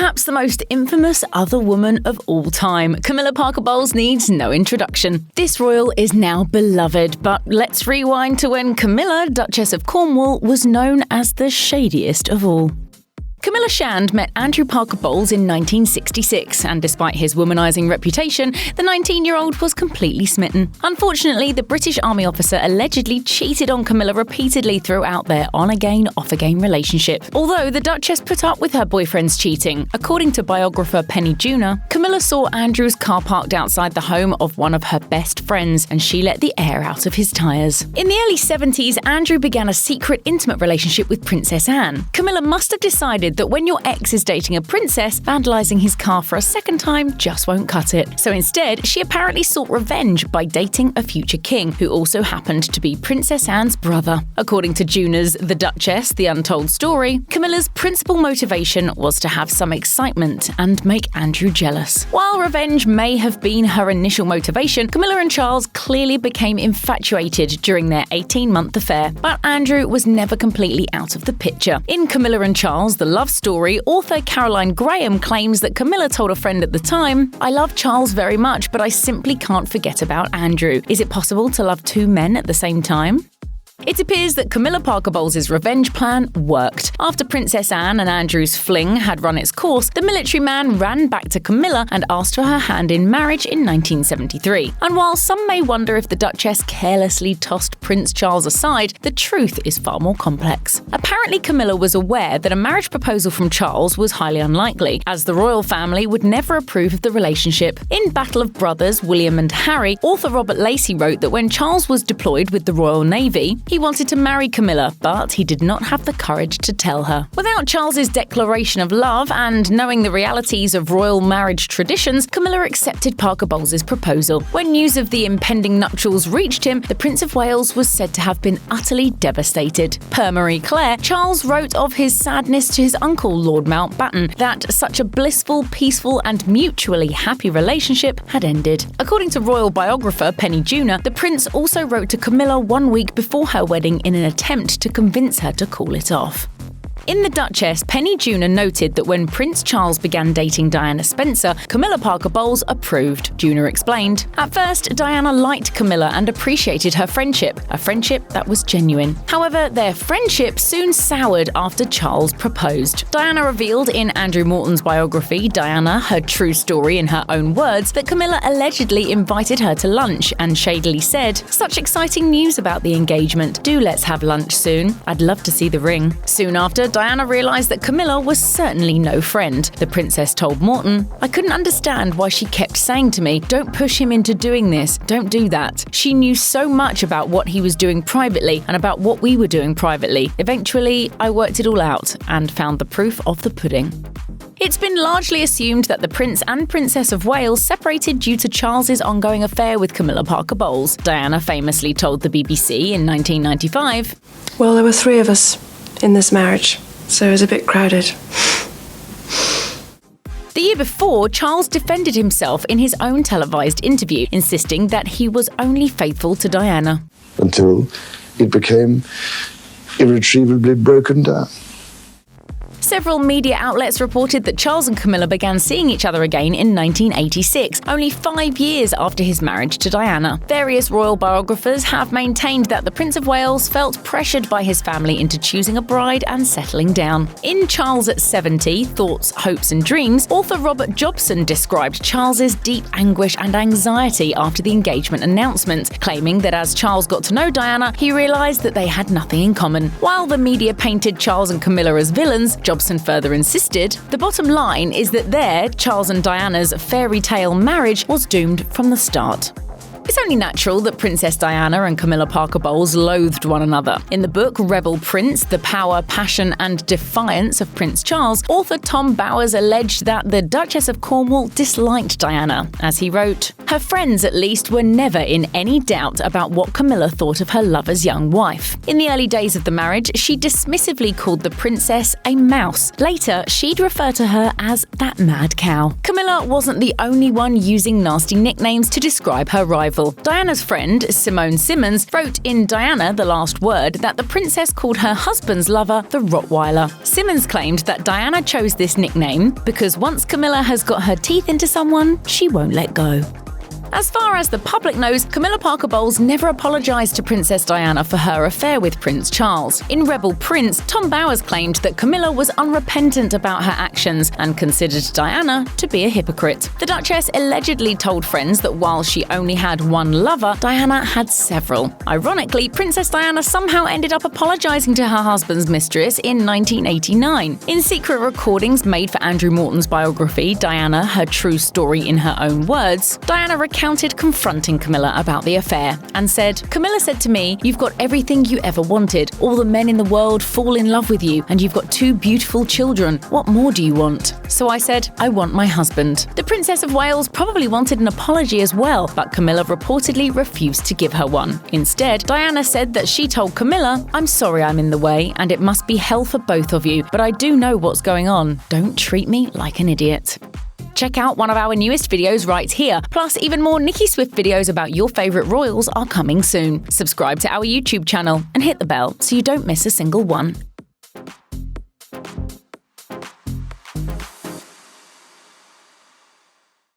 Perhaps the most infamous other woman of all time, Camilla Parker Bowles needs no introduction. This royal is now beloved, but let's rewind to when Camilla, Duchess of Cornwall, was known as the shadiest of all. Camilla Shand met Andrew Parker Bowles in 1966, and despite his womanising reputation, the 19-year-old was completely smitten. Unfortunately, the British Army officer allegedly cheated on Camilla repeatedly throughout their on-again, off-again relationship. Although the Duchess put up with her boyfriend's cheating, according to biographer Penny Junor, Camilla saw Andrew's car parked outside the home of one of her best friends, and she let the air out of his tyres. In the early 70s, Andrew began a secret, intimate relationship with Princess Anne. Camilla must have decided that when your ex is dating a princess, vandalising his car for a second time just won't cut it. So instead, she apparently sought revenge by dating a future king, who also happened to be Princess Anne's brother. According to Junor's The Duchess, The Untold Story, Camilla's principal motivation was to have some excitement and make Andrew jealous. While revenge may have been her initial motivation, Camilla and Charles clearly became infatuated during their 18-month affair. But Andrew was never completely out of the picture. In Camilla and Charles, the love story, author Caroline Graham claims that Camilla told a friend at the time, "I love Charles very much, but I simply can't forget about Andrew. Is it possible to love two men at the same time?" It appears that Camilla Parker Bowles' revenge plan worked. After Princess Anne and Andrew's fling had run its course, the military man ran back to Camilla and asked for her hand in marriage in 1973. And while some may wonder if the Duchess carelessly tossed Prince Charles aside, the truth is far more complex. Apparently, Camilla was aware that a marriage proposal from Charles was highly unlikely, as the royal family would never approve of the relationship. In Battle of Brothers, William and Harry, author Robert Lacey wrote that when Charles was deployed with the Royal Navy, he wanted to marry Camilla, but he did not have the courage to tell her. Without Charles's declaration of love and knowing the realities of royal marriage traditions, Camilla accepted Parker Bowles' proposal. When news of the impending nuptials reached him, the Prince of Wales was said to have been utterly devastated. Per Marie Claire, Charles wrote of his sadness to his uncle, Lord Mountbatten, that such a blissful, peaceful and mutually happy relationship had ended. According to royal biographer Penny Junor, the prince also wrote to Camilla 1 week before her wedding in an attempt to convince her to call it off. In The Duchess, Penny Junor noted that when Prince Charles began dating Diana Spencer, Camilla Parker Bowles approved. Junor explained, "At first, Diana liked Camilla and appreciated her friendship, a friendship that was genuine. However, their friendship soon soured after Charles proposed." Diana revealed in Andrew Morton's biography, Diana, Her True Story in Her Own Words, that Camilla allegedly invited her to lunch and shadily said, "Such exciting news about the engagement. Do let's have lunch soon. I'd love to see the ring." Soon after, Diana realised that Camilla was certainly no friend. The princess told Morton, "I couldn't understand why she kept saying to me, 'Don't push him into doing this, don't do that.' She knew so much about what he was doing privately and about what we were doing privately. Eventually, I worked it all out and found the proof of the pudding." It's been largely assumed that the Prince and Princess of Wales separated due to Charles's ongoing affair with Camilla Parker Bowles. Diana famously told the BBC in 1995, "Well, there were 3 of us in this marriage, so it was a bit crowded." The year before, Charles defended himself in his own televised interview, insisting that he was only faithful to Diana. Until it became irretrievably broken down. Several media outlets reported that Charles and Camilla began seeing each other again in 1986, only 5 years after his marriage to Diana. Various royal biographers have maintained that the Prince of Wales felt pressured by his family into choosing a bride and settling down. In Charles at 70, Thoughts, Hopes and Dreams, author Robert Jobson described Charles's deep anguish and anxiety after the engagement announcement, claiming that as Charles got to know Diana, he realised that they had nothing in common. While the media painted Charles and Camilla as villains, Jobson further insisted, the bottom line is that Charles and Diana's fairy tale marriage was doomed from the start. It's only natural that Princess Diana and Camilla Parker Bowles loathed one another. In the book Rebel Prince, The Power, Passion and Defiance of Prince Charles, author Tom Bowers alleged that the Duchess of Cornwall disliked Diana. As he wrote, "Her friends at least were never in any doubt about what Camilla thought of her lover's young wife. In the early days of the marriage, she dismissively called the princess a mouse. Later, she'd refer to her as that mad cow." Camilla wasn't the only one using nasty nicknames to describe her rival. rival. Diana's friend, Simone Simmons, wrote in Diana, the Last Word that the princess called her husband's lover the Rottweiler. Simmons claimed that Diana chose this nickname because once Camilla has got her teeth into someone, she won't let go. As far as the public knows, Camilla Parker Bowles never apologised to Princess Diana for her affair with Prince Charles. In Rebel Prince, Tom Bowers claimed that Camilla was unrepentant about her actions and considered Diana to be a hypocrite. The Duchess allegedly told friends that while she only had one lover, Diana had several. Ironically, Princess Diana somehow ended up apologising to her husband's mistress in 1989. In secret recordings made for Andrew Morton's biography, Diana, Her True Story in Her Own Words, Diana recounted confronting Camilla about the affair and said, "Camilla said to me, 'You've got everything you ever wanted. All the men in the world fall in love with you, and you've got 2 beautiful children. What more do you want?' So I said, 'I want my husband.'" The Princess of Wales probably wanted an apology as well, but Camilla reportedly refused to give her one. Instead, Diana said that she told Camilla, "I'm sorry I'm in the way, and it must be hell for both of you, but I do know what's going on. Don't treat me like an idiot." Check out one of our newest videos right here. Plus, even more Nicki Swift videos about your favourite royals are coming soon. Subscribe to our YouTube channel and hit the bell so you don't miss a single one.